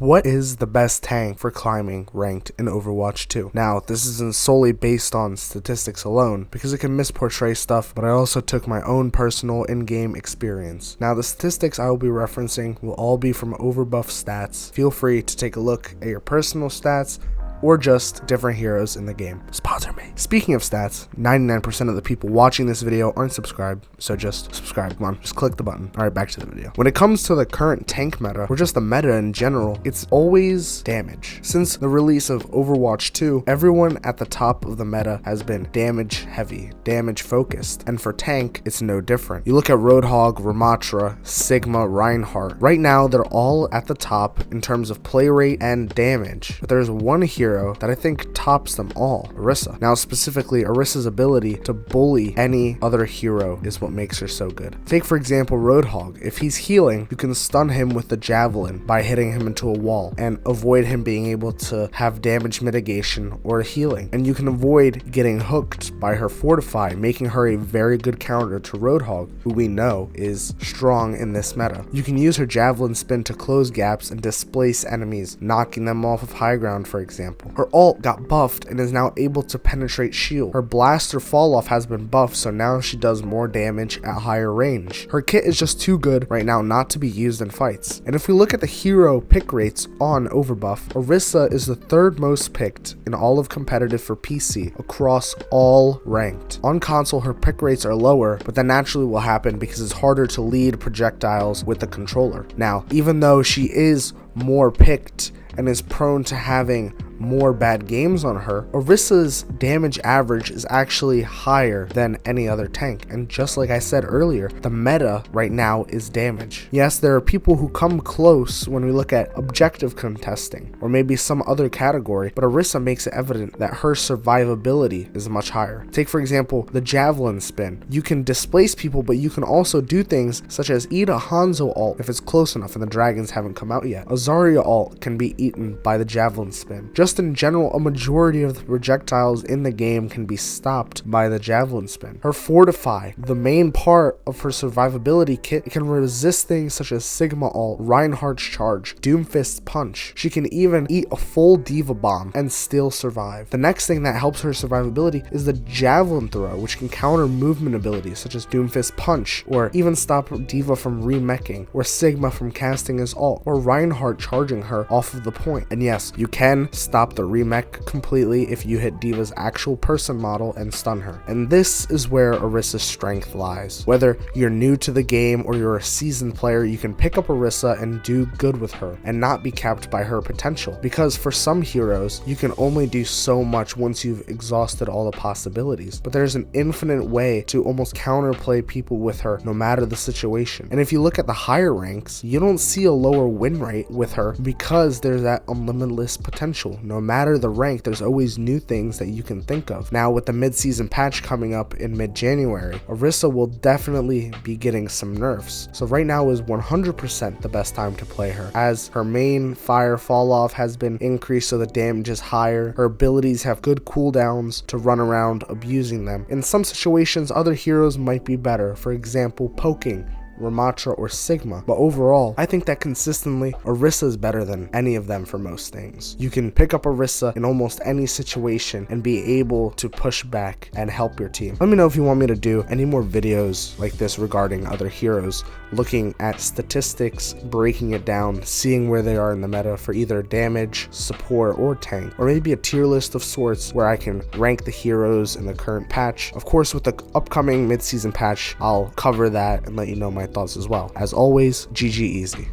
What is the best tank for climbing ranked in Overwatch 2? Now, this isn't solely based on statistics alone, because it can misportray stuff, but I also took my own personal in-game experience. Now, the statistics I will be referencing will all be from Overbuff stats. Feel free to take a look at your personal stats, or just different heroes in the game. Sponsor me. Speaking of stats, 99% of the people watching this video aren't subscribed, so just subscribe. Come on, just click the button. Alright, back to the video. When it comes to the current tank meta, or just the meta in general, it's always damage. Since the release of Overwatch 2, everyone at the top of the meta has been damage heavy, damage focused, and for tank, it's no different. You look at Roadhog, Ramatra, Sigma, Reinhardt. Right now, they're all at the top in terms of play rate and damage, but there's one hero that I think tops them all, Orisa. Now, specifically, Orisa's ability to bully any other hero is what makes her so good. Take, for example, Roadhog. If he's healing, you can stun him with the javelin by hitting him into a wall and avoid him being able to have damage mitigation or healing. And you can avoid getting hooked by her Fortify, making her a very good counter to Roadhog, who we know is strong in this meta. You can use her javelin spin to close gaps and displace enemies, knocking them off of high ground, for example. Her ult got buffed and is now able to penetrate shield. Her blaster fall off has been buffed, so now she does more damage at higher range. Her kit is just too good right now not to be used in fights. And if we look at the hero pick rates on Overbuff, Orisa is the third most picked in all of competitive for PC across all ranked. On console, her pick rates are lower, but that naturally will happen because it's harder to lead projectiles with the controller. Now, even though she is more picked and is prone to having more bad games on her, Orisa's damage average is actually higher than any other tank. And just like I said earlier, the meta right now is damage. Yes, there are people who come close when we look at objective contesting or maybe some other category, but Orisa makes it evident that her survivability is much higher. Take, for example, the javelin spin. You can displace people, but you can also do things such as eat a Hanzo ult if it's close enough and the dragons haven't come out yet. A Zarya ult can be eaten by the javelin spin. Just in general, a majority of the projectiles in the game can be stopped by the javelin spin. Her Fortify, the main part of her survivability kit, can resist things such as Sigma ult, Reinhardt's charge, Doomfist's punch. She can even eat a full Diva bomb and still survive. The next thing that helps her survivability is the javelin throw, which can counter movement abilities such as Doomfist's punch, or even stop Diva from remeching, or Sigma from casting his ult, or Reinhardt charging her off of the point. And yes, you can stop the remech completely if you hit Diva's actual person model and stun her. And this is where Orisa's strength lies. Whether you're new to the game or you're a seasoned player, you can pick up Orisa and do good with her and not be capped by her potential. Because for some heroes, you can only do so much once you've exhausted all the possibilities. But there's an infinite way to almost counterplay people with her no matter the situation. And if you look at the higher ranks, you don't see a lower win rate with her because there's that unlimitless potential. No matter the rank, there's always new things that you can think of. Now, with the mid-season patch coming up in mid-January, Orisa will definitely be getting some nerfs. So right now is 100% the best time to play her, as her main fire fall off has been increased so the damage is higher. Her abilities have good cooldowns to run around abusing them. In some situations, other heroes might be better, for example, poking, Ramatra, or Sigma, but overall, I think that consistently, Orisa is better than any of them for most things. You can pick up Orisa in almost any situation and be able to push back and help your team. Let me know if you want me to do any more videos like this regarding other heroes, looking at statistics, breaking it down, seeing where they are in the meta for either damage, support, or tank, or maybe a tier list of sorts where I can rank the heroes in the current patch. Of course, with the upcoming mid-season patch, I'll cover that and let you know my thoughts as well. As always, GG easy.